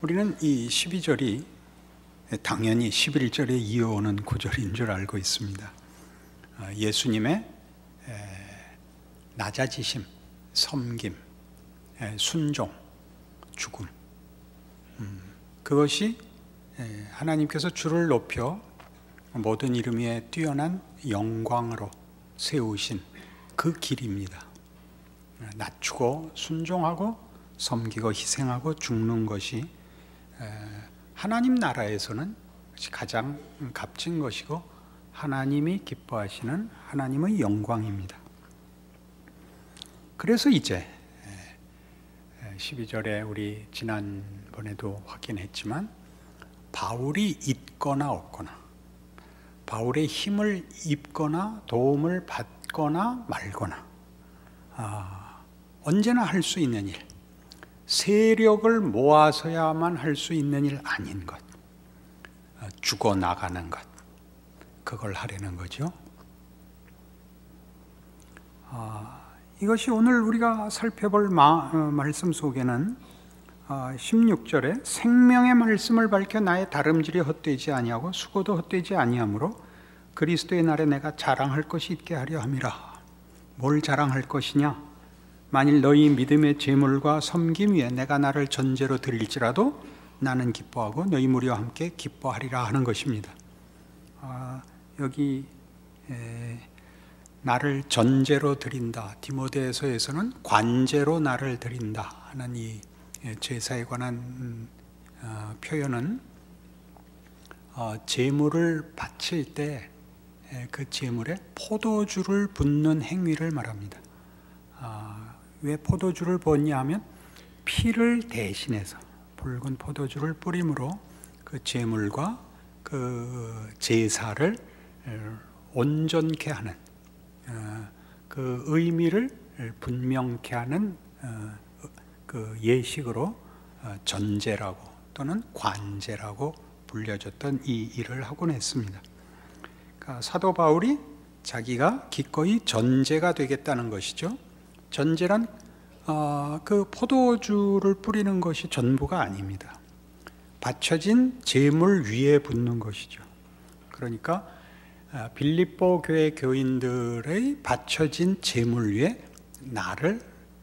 우리는 이 12절이 당연히 11절에 이어오는 구절인 줄 알고 있습니다. 예수님의 낮아지심, 섬김, 순종, 죽음, 그것이 하나님께서 주를 높여 모든 이름 위에 뛰어난 영광으로 세우신 그 길입니다. 낮추고 순종하고 섬기고 희생하고 죽는 것이 하나님 나라에서는 가장 값진 것이고 하나님이 기뻐하시는 하나님의 영광입니다. 그래서 이제 12절에 우리 지난번에도 확인했지만 바울이 있거나 없거나 바울의 힘을 입거나 도움을 받거나 말거나 언제나 할 수 있는 일, 세력을 모아서야만 할 수 있는 일 아닌 것, 죽어나가는 것, 그걸 하려는 거죠. 이것이 오늘 우리가 살펴볼 말씀 속에는 16절에 생명의 말씀을 밝혀 나의 다름질이 헛되지 아니하고 수고도 헛되지 아니하므로 그리스도의 날에 내가 자랑할 것이 있게 하려 함이라. 뭘 자랑할 것이냐? 만일 너희 믿음의 제물과 섬김 위에 내가 나를 전제로 드릴지라도 나는 기뻐하고 너희 무리와 함께 기뻐하리라 하는 것입니다. 여기 나를 전제로 드린다, 디모데서에서는 관제로 나를 드린다 하는 이 제사에 관한 표현은 제물을 바칠 때 그 제물에 포도주를 붓는 행위를 말합니다. 왜 포도주를 붓냐 하면 피를 대신해서 붉은 포도주를 뿌림으로 그 제물과 그 제사를 온전케 하는 그 의미를 분명케 하는 그 예식으로 전제라고 또는 관제라고 불려졌던 이 일을 하곤 했습니다. 그러니까 사도 바울이 자기가 기꺼이 전제가 되겠다는 것이죠. 전제란 그 포도주를 뿌리는 것이 전부가 아닙니다. 바쳐진 제물 위에 붓는 것이죠. 그러니까 빌립보 교회 교인들의 바쳐진 제물 위에 나를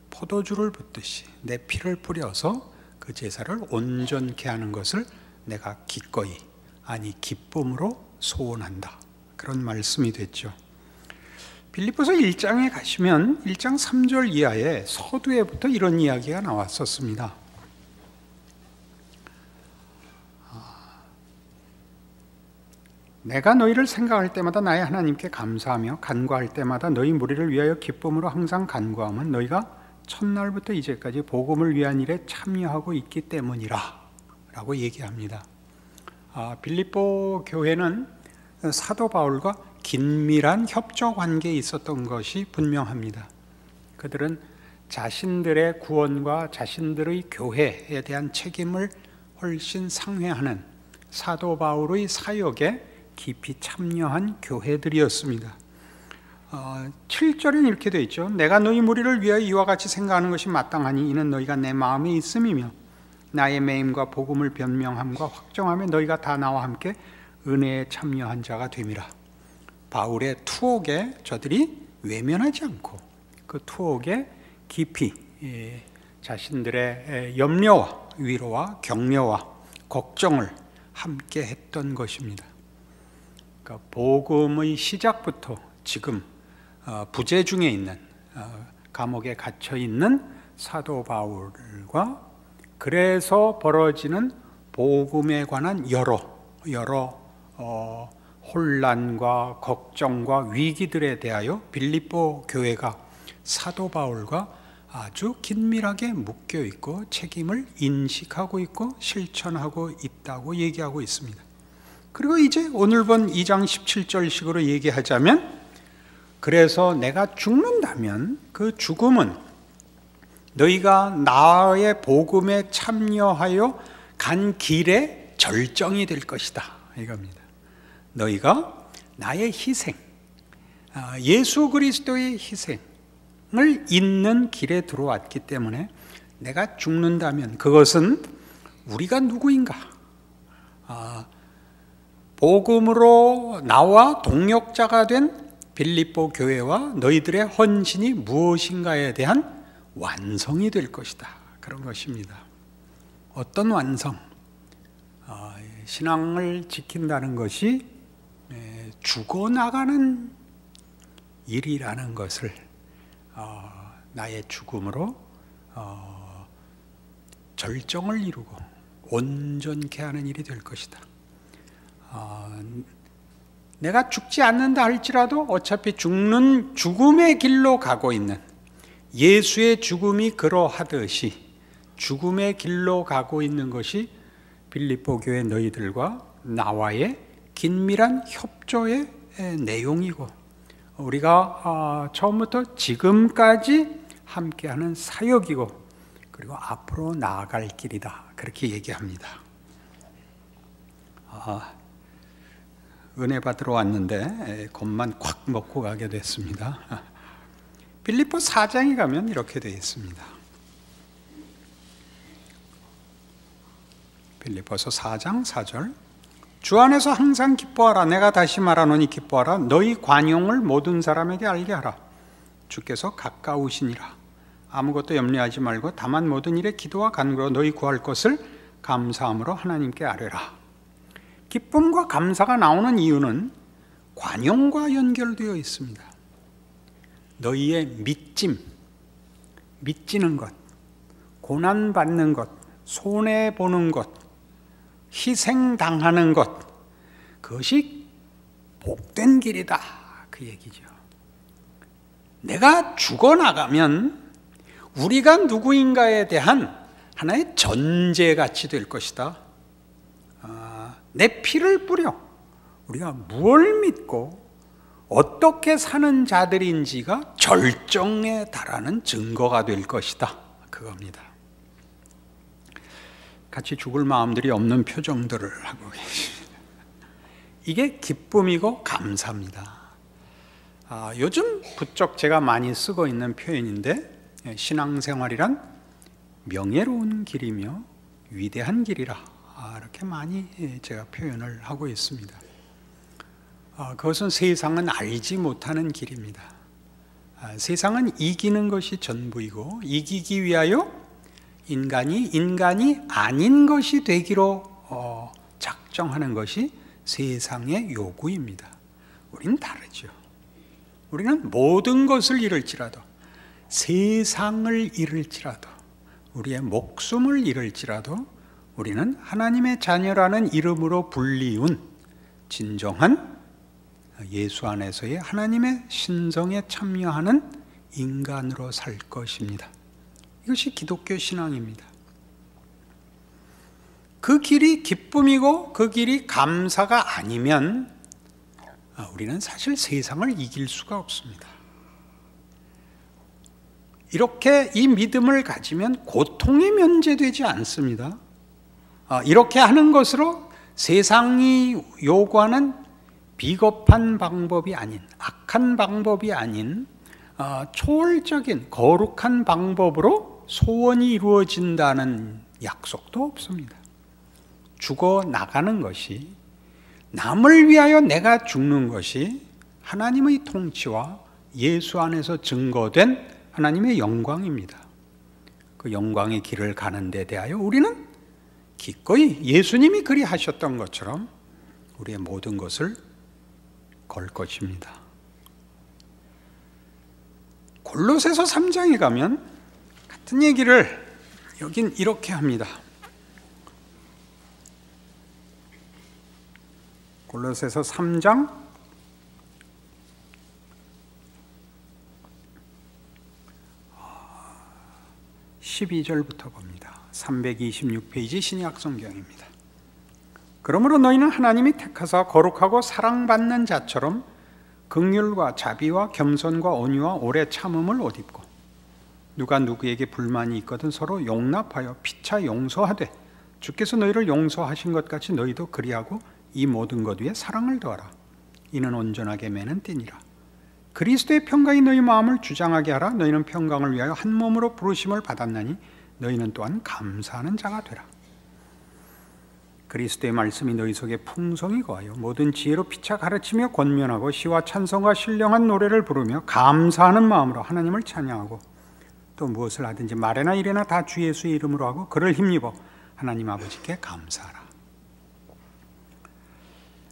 포도주를 붓듯이 내 피를 뿌려서 그 제사를 온전케 하는 것을 내가 기꺼이, 아니 기쁨으로 소원한다. 그런 말씀이 됐죠. 빌립보서 1장에 가시면 1장 3절 이하에 서두에부터 이런 이야기가 나왔었습니다. 내가 너희를 생각할 때마다 나의 하나님께 감사하며 간구할 때마다 너희 무리를 위하여 기쁨으로 항상 간구하면 너희가 첫날부터 이제까지 복음을 위한 일에 참여하고 있기 때문이라 라고 얘기합니다. 빌립보 교회는 사도 바울과 긴밀한 협조 관계에 있었던 것이 분명합니다. 그들은 자신들의 구원과 자신들의 교회에 대한 책임을 훨씬 상회하는 사도 바울의 사역에 깊이 참여한 교회들이었습니다. 7절에는 이렇게 되어 있죠. 내가 너희 무리를 위하여 이와 같이 생각하는 것이 마땅하니 이는 너희가 내 마음에 있음이며 나의 매임과 복음을 변명함과 확정하며 너희가 다 나와 함께 은혜에 참여한 자가 됨이라. 바울의 투옥에 저들이 외면하지 않고 그 투옥에 깊이 자신들의 염려와 위로와 격려와 걱정을 함께 했던 것입니다. 그러니까 복음의 시작부터 지금 부재 중에 있는 감옥에 갇혀 있는 사도 바울과 그래서 벌어지는 복음에 관한 여러 혼란과 걱정과 위기들에 대하여 빌립보 교회가 사도 바울과 아주 긴밀하게 묶여 있고 책임을 인식하고 있고 실천하고 있다고 얘기하고 있습니다. 그리고 이제 오늘 본 2장 17절식으로 얘기하자면 그래서 내가 죽는다면 그 죽음은 너희가 나의 복음에 참여하여 간 길의 절정이 될 것이다 이겁니다. 너희가 나의 희생, 예수 그리스도의 희생을 잇는 길에 들어왔기 때문에 내가 죽는다면 그것은 우리가 누구인가? 복음으로 나와 동역자가 된 빌립보 교회와 너희들의 헌신이 무엇인가에 대한 완성이 될 것이다. 그런 것입니다. 어떤 완성? 신앙을 지킨다는 것이 죽어나가는 일이라는 것을 나의 죽음으로 절정을 이루고 온전케 하는 일이 될 것이다. 내가 죽지 않는다 할지라도 어차피 죽음의 길로 가고 있는 예수의 죽음이 그러하듯이 죽음의 길로 가고 있는 것이 빌립보 교회 너희들과 나와의 긴밀한 협조의 내용이고, 우리가 처음부터 지금까지 함께하는 사역이고, 그리고 앞으로 나아갈 길이다. 그렇게 얘기합니다. 은혜 받으러 왔는데 겁만 콱 먹고 가게 됐습니다. 빌립보 4장에 가면 이렇게 되어 있습니다. 빌립보서 4장 4절, 주 안에서 항상 기뻐하라. 내가 다시 말하노니 기뻐하라. 너희 관용을 모든 사람에게 알게 하라. 주께서 가까우시니라. 아무것도 염려하지 말고 다만 모든 일에 기도와 간구로 너희 구할 것을 감사함으로 하나님께 아뢰라. 기쁨과 감사가 나오는 이유는 관용과 연결되어 있습니다. 너희의 믿지는 것, 고난받는 것, 손해보는 것, 희생당하는 것, 그것이 복된 길이다. 그 얘기죠. 내가 죽어나가면 우리가 누구인가에 대한 하나의 전제같이 될 것이다. 내 피를 뿌려 우리가 무엇을 믿고 어떻게 사는 자들인지가 절정에 달하는 증거가 될 것이다. 그겁니다. 같이 죽을 마음들이 없는 표정들을 하고 계십니다. 이게 기쁨이고 감사입니다. 요즘 부쩍 제가 많이 쓰고 있는 표현인데, 신앙생활이란 명예로운 길이며 위대한 길이라, 이렇게 많이 제가 표현을 하고 있습니다. 그것은 세상은 알지 못하는 길입니다. 세상은 이기는 것이 전부이고, 이기기 위하여 인간이 아닌 것이 되기로 작정하는 것이 세상의 요구입니다. 우리는 다르죠. 우리는 모든 것을 잃을지라도, 세상을 잃을지라도, 우리의 목숨을 잃을지라도 우리는 하나님의 자녀라는 이름으로 불리운 진정한 예수 안에서의 하나님의 신성에 참여하는 인간으로 살 것입니다. 이것이 기독교 신앙입니다. 그 길이 기쁨이고 그 길이 감사가 아니면 우리는 사실 세상을 이길 수가 없습니다. 이렇게 이 믿음을 가지면 고통에 면제되지 않습니다. 이렇게 하는 것으로 세상이 요구하는 비겁한 방법이 아닌, 악한 방법이 아닌 초월적인 거룩한 방법으로 소원이 이루어진다는 약속도 없습니다. 죽어나가는 것이, 남을 위하여 내가 죽는 것이 하나님의 통치와 예수 안에서 증거된 하나님의 영광입니다. 그 영광의 길을 가는 데 대하여 우리는 기꺼이 예수님이 그리하셨던 것처럼 우리의 모든 것을 걸 것입니다. 골로새서 3장에 가면 같은 얘기를 여긴 이렇게 합니다. 골로새서 3장 12절부터 봅니다. 326페이지 신약 성경입니다. 그러므로 너희는 하나님이 택하사 거룩하고 사랑받는 자처럼 긍휼과 자비와 겸손과 온유와 오래 참음을 옷 입고, 누가 누구에게 불만이 있거든 서로 용납하여 피차 용서하되 주께서 너희를 용서하신 것 같이 너희도 그리하고 이 모든 것 위에 사랑을 더하라. 이는 온전하게 매는 띠니라. 그리스도의 평강이 너희 마음을 주장하게 하라. 너희는 평강을 위하여 한 몸으로 부르심을 받았나니 너희는 또한 감사하는 자가 되라. 그리스도의 말씀이 너희 속에 풍성히 거하여 모든 지혜로 피차 가르치며 권면하고 시와 찬송과 신령한 노래를 부르며 감사하는 마음으로 하나님을 찬양하고 또 무엇을 하든지 말이나 일이나 다 주 예수의 이름으로 하고 그를 힘입어 하나님 아버지께 감사하라.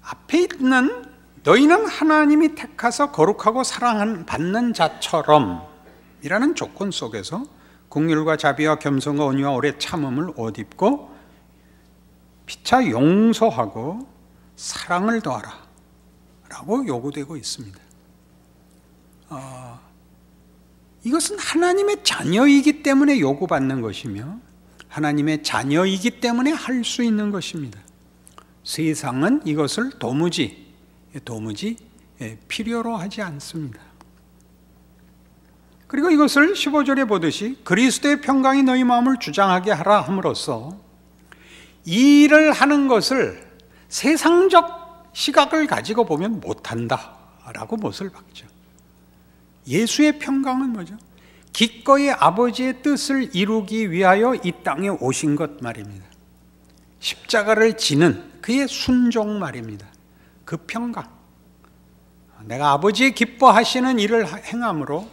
앞에 있는 너희는 하나님이 택하서 거룩하고 사랑받는 자처럼 이라는 조건 속에서 긍휼과 자비와 겸손과 온유와 오래 참음을 옷 입고 피차 용서하고 사랑을 더하라 라고 요구되고 있습니다. 이것은 하나님의 자녀이기 때문에 요구받는 것이며 하나님의 자녀이기 때문에 할 수 있는 것입니다. 세상은 이것을 도무지 필요로 하지 않습니다. 그리고 이것을 15절에 보듯이 그리스도의 평강이 너희 마음을 주장하게 하라 함으로써 이 일을 하는 것을 세상적 시각을 가지고 보면 못한다라고 못을 박죠. 예수의 평강은 뭐죠? 기꺼이 아버지의 뜻을 이루기 위하여 이 땅에 오신 것 말입니다. 십자가를 지는 그의 순종 말입니다. 그 평강. 내가 아버지의 기뻐하시는 일을 행함으로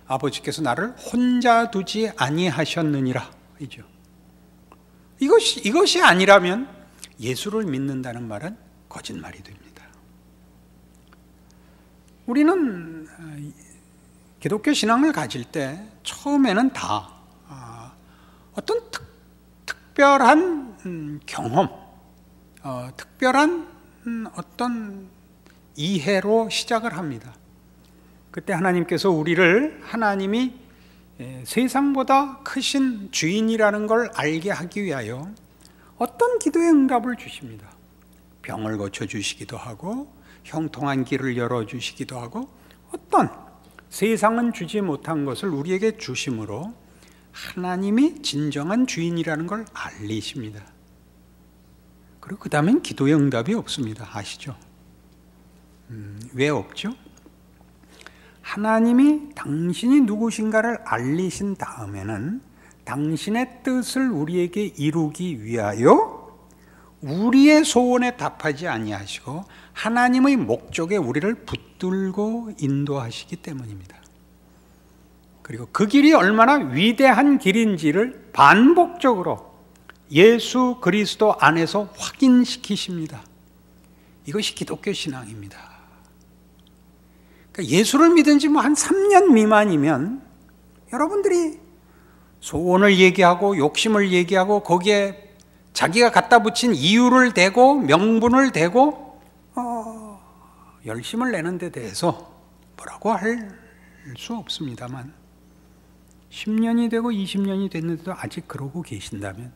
아버지께서 나를 혼자 두지 아니하셨느니라. 이죠. 이것이 아니라면 예수를 믿는다는 말은 거짓말이 됩니다. 우리는 기독교 신앙을 가질 때 처음에는 다 어떤 특별한 경험, 특별한 어떤 이해로 시작을 합니다. 그때 하나님께서 우리를 하나님이 세상보다 크신 주인이라는 걸 알게 하기 위하여 어떤 기도의 응답을 주십니다. 병을 고쳐주시기도 하고 형통한 길을 열어주시기도 하고 어떤 세상은 주지 못한 것을 우리에게 주심으로 하나님이 진정한 주인이라는 걸 알리십니다. 그리고 그 다음엔 기도의 응답이 없습니다. 아시죠? 왜 없죠? 하나님이 당신이 누구신가를 알리신 다음에는 당신의 뜻을 우리에게 이루기 위하여 우리의 소원에 답하지 아니하시고 하나님의 목적에 우리를 붙들고 인도하시기 때문입니다. 그리고 그 길이 얼마나 위대한 길인지를 반복적으로 예수 그리스도 안에서 확인시키십니다. 이것이 기독교 신앙입니다. 예수를 믿은 지 한 3년 미만이면 여러분들이 소원을 얘기하고 욕심을 얘기하고 거기에 자기가 갖다 붙인 이유를 대고 명분을 대고 열심을 내는 데 대해서 뭐라고 할 수 없습니다만 10년이 되고 20년이 됐는데도 아직 그러고 계신다면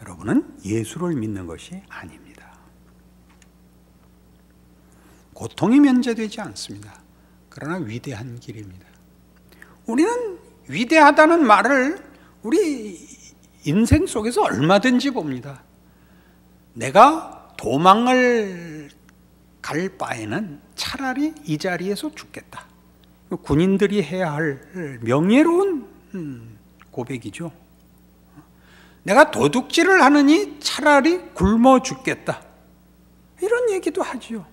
여러분은 예수를 믿는 것이 아닙니다. 고통이 면제되지 않습니다. 그러나 위대한 길입니다. 우리는 위대하다는 말을 우리 인생 속에서 얼마든지 봅니다. 내가 도망을 갈 바에는 차라리 이 자리에서 죽겠다. 군인들이 해야 할 명예로운 고백이죠. 내가 도둑질을 하느니 차라리 굶어 죽겠다. 이런 얘기도 하지요.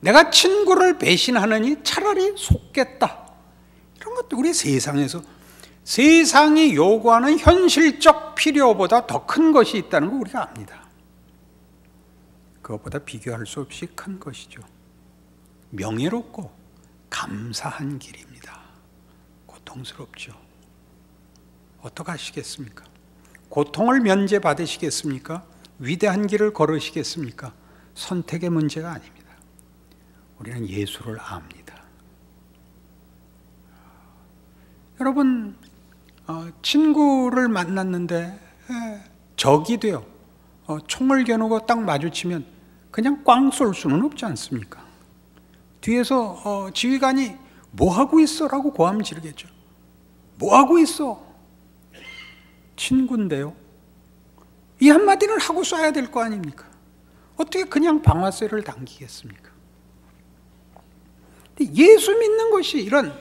내가 친구를 배신하느니 차라리 속겠다. 이런 것도 우리 세상에서 세상이 요구하는 현실적 필요보다 더 큰 것이 있다는 거 우리가 압니다. 그것보다 비교할 수 없이 큰 것이죠. 명예롭고 감사한 길입니다. 고통스럽죠. 어떡하시겠습니까? 고통을 면제받으시겠습니까? 위대한 길을 걸으시겠습니까? 선택의 문제가 아닙니다. 우리는 예수를 압니다. 여러분, 친구를 만났는데 적이 돼요. 총을 겨누고 딱 마주치면 그냥 꽝 쏠 수는 없지 않습니까? 뒤에서 지휘관이 뭐 하고 있어? 라고 고함 지르겠죠. 뭐 하고 있어? 친구인데요. 이 한마디는 하고 쏴야 될 거 아닙니까? 어떻게 그냥 방아쇠를 당기겠습니까? 예수 믿는 것이 이런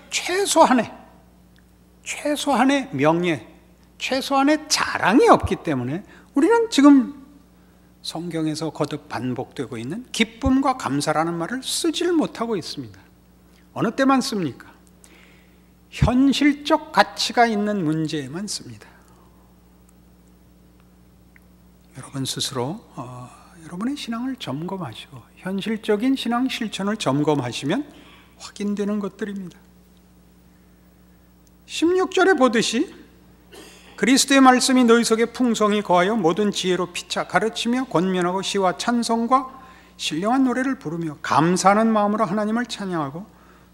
최소한의 명예, 최소한의 자랑이 없기 때문에 우리는 지금 성경에서 거듭 반복되고 있는 기쁨과 감사라는 말을 쓰질 못하고 있습니다. 어느 때만 씁니까? 현실적 가치가 있는 문제에만 씁니다. 여러분 스스로 여러분의 신앙을 점검하시고 현실적인 신앙 실천을 점검하시면 확인되는 것들입니다. 16절에 보듯이 그리스도의 말씀이 너희 속에 풍성히 거하여 모든 지혜로 피차 가르치며 권면하고 시와 찬송과 신령한 노래를 부르며 감사하는 마음으로 하나님을 찬양하고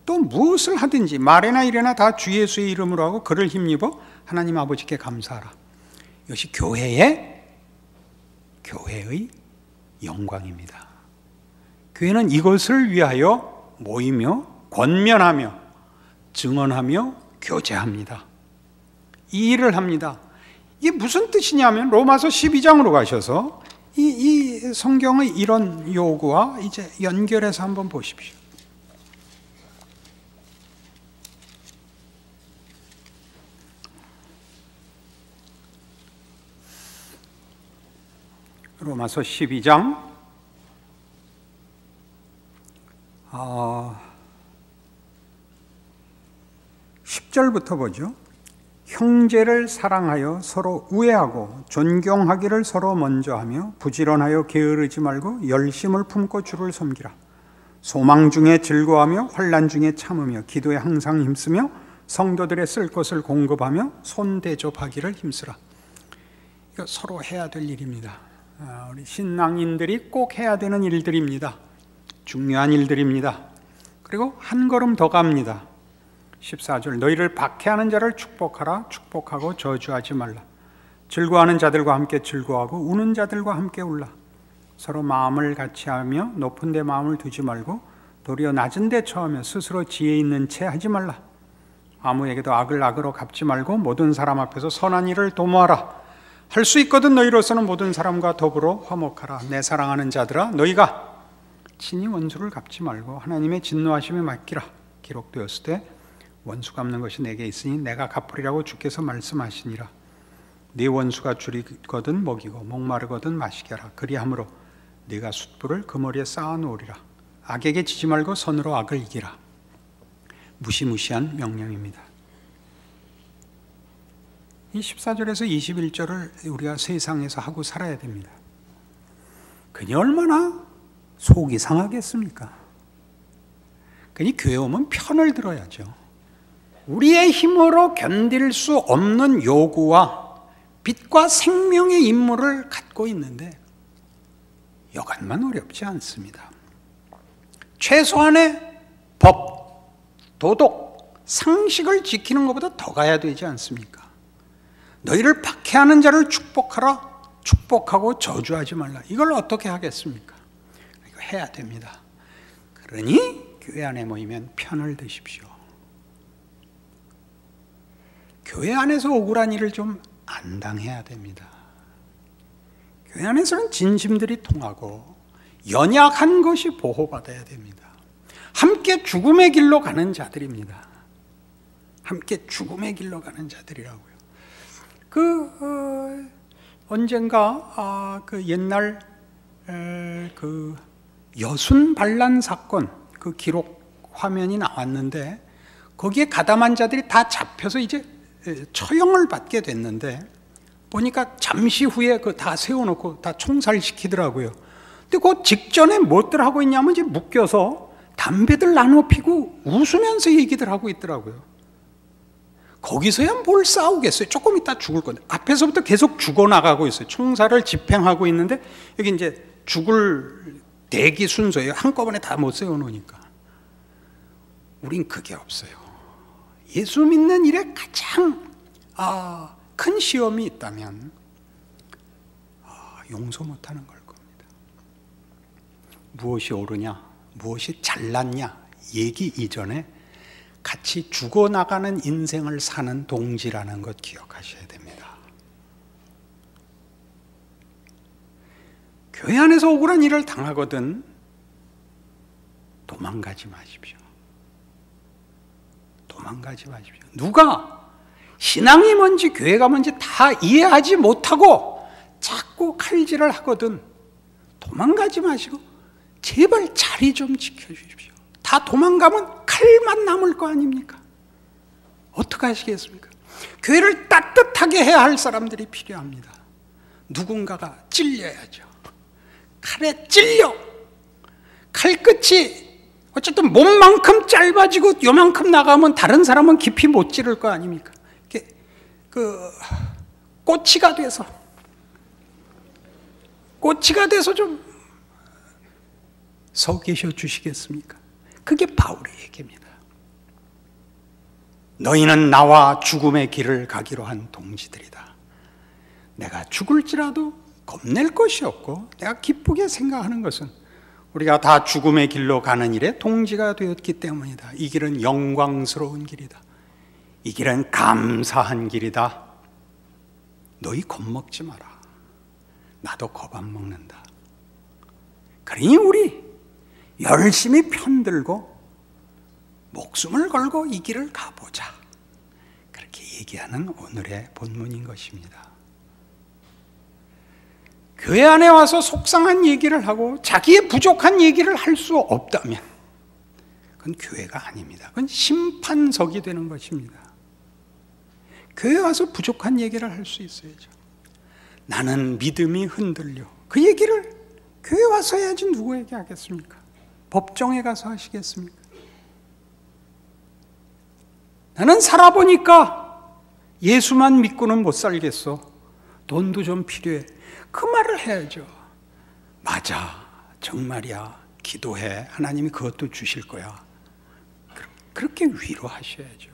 또 무엇을 하든지 말이나 일이나 다 주 예수의 이름으로 하고 그를 힘입어 하나님 아버지께 감사하라. 이것이 교회의 영광입니다. 교회는 이것을 위하여 모이며 권면하며 증언하며 교제합니다. 이 일을 합니다. 이게 무슨 뜻이냐면 로마서 12장으로 가셔서 이 성경의 이런 요구와 이제 연결해서 한번 보십시오. 로마서 12장 10절부터 보죠. 형제를 사랑하여 서로 우애하고 존경하기를 서로 먼저 하며 부지런하여 게으르지 말고 열심을 품고 주를 섬기라. 소망 중에 즐거워하며 환난 중에 참으며 기도에 항상 힘쓰며 성도들의 쓸 것을 공급하며 손대접하기를 힘쓰라. 이거 서로 해야 될 일입니다. 우리 신앙인들이 꼭 해야 되는 일들입니다. 중요한 일들입니다. 그리고 한 걸음 더 갑니다. 14절 너희를 박해하는 자를 축복하라. 축복하고 저주하지 말라. 즐거워하는 자들과 함께 즐거워하고 우는 자들과 함께 울라. 서로 마음을 같이 하며 높은 데 마음을 두지 말고 도리어 낮은 데 처하며 스스로 지혜 있는 채 하지 말라. 아무에게도 악을 악으로 갚지 말고 모든 사람 앞에서 선한 일을 도모하라. 할 수 있거든 너희로서는 모든 사람과 더불어 화목하라. 내 사랑하는 자들아 너희가 친히 원수를 갚지 말고 하나님의 진노하심에 맡기라. 기록되었을 때 원수 갚는 것이 내게 있으니 내가 갚으리라고 주께서 말씀하시니라. 네 원수가 줄이거든 먹이고 목마르거든 마시게 하라. 그리함으로 네가 숯불을 그 머리에 쌓아놓으리라. 악에게 지지 말고 선으로 악을 이기라. 무시무시한 명령입니다. 이 14절에서 21절을 우리가 세상에서 하고 살아야 됩니다. 그니 얼마나 속이 상하겠습니까? 그니 교회 오면 편을 들어야죠. 우리의 힘으로 견딜 수 없는 요구와 빛과 생명의 임무를 갖고 있는데 여간만 어렵지 않습니다. 최소한의 법, 도덕, 상식을 지키는 것보다 더 가야 되지 않습니까? 너희를 박해하는 자를 축복하라. 축복하고 저주하지 말라. 이걸 어떻게 하겠습니까? 이거 해야 됩니다. 그러니 교회 안에 모이면 편을 드십시오. 교회 안에서 억울한 일을 좀 안 당해야 됩니다. 교회 안에서는 진심들이 통하고 연약한 것이 보호받아야 됩니다. 함께 죽음의 길로 가는 자들입니다. 함께 죽음의 길로 가는 자들이라고요. 언젠가 그 옛날 그 여순 반란 사건 그 기록 화면이 나왔는데 거기에 가담한 자들이 다 잡혀서 이제 처형을 받게 됐는데 보니까 잠시 후에 그 다 세워놓고 다 총살시키더라고요. 근데 그 직전에 뭐들 하고 있냐면 이제 묶여서 담배들 나눠 피고 웃으면서 얘기들 하고 있더라고요. 거기서야 뭘 싸우겠어요? 조금 있다 죽을 건데 앞에서부터 계속 죽어나가고 있어요. 총살을 집행하고 있는데 여기 이제 죽을 대기 순서예요. 한꺼번에 다 못 세워놓으니까. 우린 그게 없어요. 예수 믿는 일에 가장 큰 시험이 있다면 용서 못하는 걸 겁니다. 무엇이 옳으냐, 무엇이 잘났냐 얘기 이전에 같이 죽어나가는 인생을 사는 동지라는 것 기억하셔야 됩니다. 교회 안에서 억울한 일을 당하거든 도망가지 마십시오. 도망가지 마십시오. 누가 신앙이 뭔지 교회가 뭔지 다 이해하지 못하고 자꾸 칼질을 하거든 도망가지 마시고 제발 자리 좀 지켜주십시오. 다 도망가면 칼만 남을 거 아닙니까? 어떻게 하시겠습니까? 교회를 따뜻하게 해야 할 사람들이 필요합니다. 누군가가 찔려야죠. 칼에 찔려 칼끝이 어쨌든 몸만큼 짧아지고 요만큼 나가면 다른 사람은 깊이 못 찌를 거 아닙니까? 이렇게 꼬치가 돼서 좀 서 계셔 주시겠습니까? 그게 바울의 얘기입니다. 너희는 나와 죽음의 길을 가기로 한 동지들이다. 내가 죽을지라도 겁낼 것이 없고 내가 기쁘게 생각하는 것은 우리가 다 죽음의 길로 가는 일에 동지가 되었기 때문이다. 이 길은 영광스러운 길이다. 이 길은 감사한 길이다. 너희 겁먹지 마라. 나도 겁 안 먹는다. 그러니 우리 열심히 편들고 목숨을 걸고 이 길을 가보자. 그렇게 얘기하는 오늘의 본문인 것입니다. 교회 안에 와서 속상한 얘기를 하고 자기의 부족한 얘기를 할 수 없다면 그건 교회가 아닙니다. 그건 심판석이 되는 것입니다. 교회 와서 부족한 얘기를 할 수 있어야죠. 나는 믿음이 흔들려. 그 얘기를 교회 와서 해야지 누구에게 하겠습니까? 법정에 가서 하시겠습니까? 나는 살아보니까 예수만 믿고는 못 살겠어. 돈도 좀 필요해. 그 말을 해야죠. 맞아, 정말이야. 기도해. 하나님이 그것도 주실 거야. 그렇게 위로하셔야죠.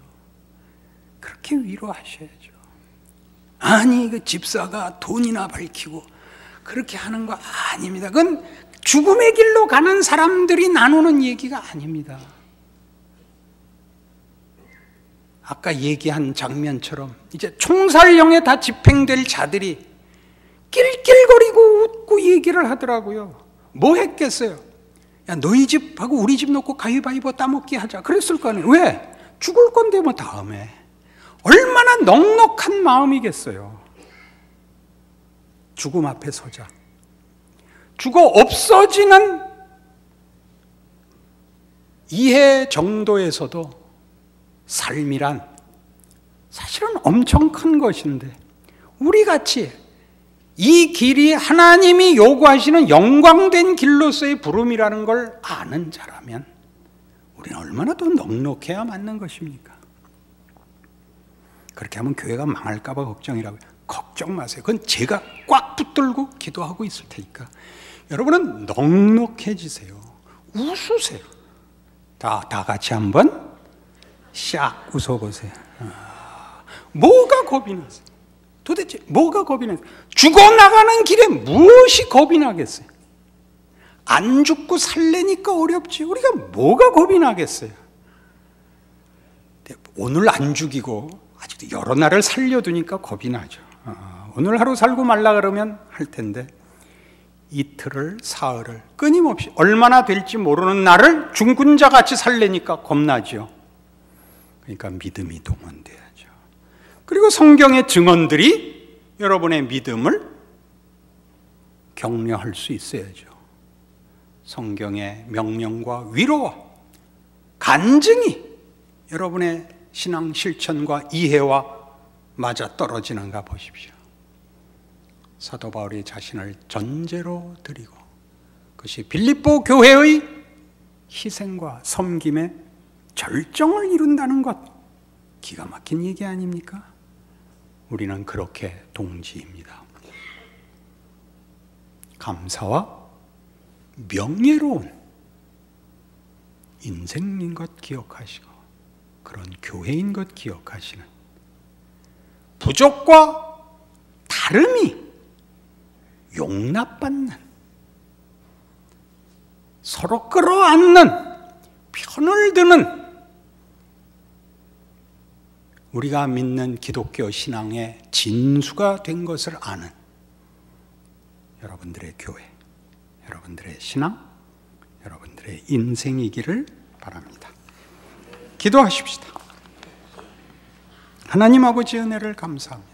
그렇게 위로하셔야죠. 아니, 그 집사가 돈이나 밝히고 그렇게 하는 거 아닙니다. 그건 죽음의 길로 가는 사람들이 나누는 얘기가 아닙니다. 아까 얘기한 장면처럼 이제 총살령에 다 집행될 자들이 낄낄거리고 웃고 얘기를 하더라고요. 뭐 했겠어요? 야, 너희 집하고 우리 집 놓고 가위바위보 따먹기 하자. 그랬을 거 아니에요. 왜? 죽을 건데 뭐 다음에. 얼마나 넉넉한 마음이겠어요. 죽음 앞에 서자. 죽어 없어지는 이해 정도에서도 삶이란 사실은 엄청 큰 것인데 우리같이 이 길이 하나님이 요구하시는 영광된 길로서의 부름이라는 걸 아는 자라면 우리는 얼마나 더 넉넉해야 맞는 것입니까? 그렇게 하면 교회가 망할까 봐 걱정이라고요. 걱정 마세요. 그건 제가 꽉 붙들고 기도하고 있을 테니까 여러분은 넉넉해지세요. 웃으세요. 다 같이 한번 샥 웃어보세요. 뭐가 겁이 나세요? 도대체 뭐가 겁이 나세요? 죽어나가는 길에 무엇이 겁이 나겠어요? 안 죽고 살래니까 어렵지. 우리가 뭐가 겁이 나겠어요? 오늘 안 죽이고 아직도 여러 날을 살려두니까 겁이 나죠. 오늘 하루 살고 말라 그러면 할 텐데 이틀을 사흘을 끊임없이 얼마나 될지 모르는 날을 중군자같이 살래니까 겁나죠. 그러니까 믿음이 동원돼야죠. 그리고 성경의 증언들이 여러분의 믿음을 격려할 수 있어야죠. 성경의 명령과 위로와 간증이 여러분의 신앙 실천과 이해와 맞아 떨어지는가 보십시오. 사도 바울이 자신을 전제로 드리고 그것이 빌립보 교회의 희생과 섬김의 절정을 이룬다는 것, 기가 막힌 얘기 아닙니까? 우리는 그렇게 동지입니다. 감사와 명예로운 인생인 것 기억하시고 그런 교회인 것 기억하시는 부족과 다름이 용납받는 서로 끌어안는 편을 드는 우리가 믿는 기독교 신앙의 진수가 된 것을 아는 여러분들의 교회, 여러분들의 신앙, 여러분들의 인생이기를 바랍니다. 기도하십시다. 하나님 아버지 은혜를 감사합니다.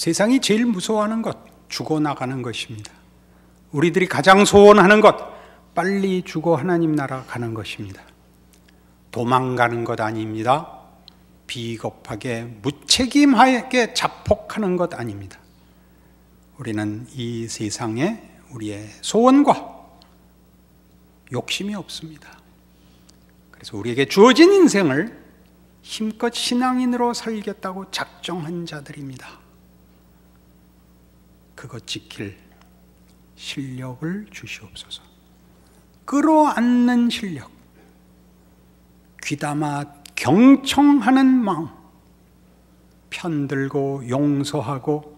세상이 제일 무서워하는 것, 죽어나가는 것입니다. 우리들이 가장 소원하는 것, 빨리 죽어 하나님 나라 가는 것입니다. 도망가는 것 아닙니다. 비겁하게 무책임하게 자폭하는 것 아닙니다. 우리는 이 세상에 우리의 소원과 욕심이 없습니다. 그래서 우리에게 주어진 인생을 힘껏 신앙인으로 살겠다고 작정한 자들입니다. 그것 지킬 실력을 주시옵소서. 끌어안는 실력, 귀담아 경청하는 마음, 편들고 용서하고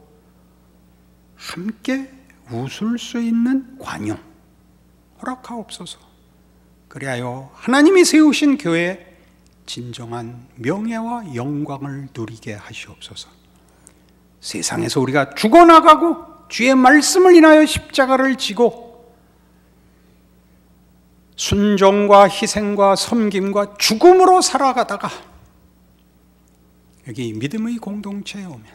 함께 웃을 수 있는 관용 허락하옵소서. 그리하여 하나님이 세우신 교회에 진정한 명예와 영광을 누리게 하시옵소서. 세상에서 우리가 죽어나가고 주의 말씀을 인하여 십자가를 지고 순종과 희생과 섬김과 죽음으로 살아가다가 여기 믿음의 공동체에 오면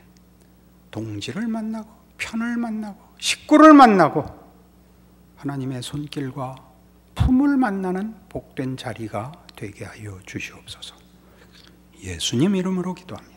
동지를 만나고 편을 만나고 식구를 만나고 하나님의 손길과 품을 만나는 복된 자리가 되게 하여 주시옵소서. 예수님 이름으로 기도합니다.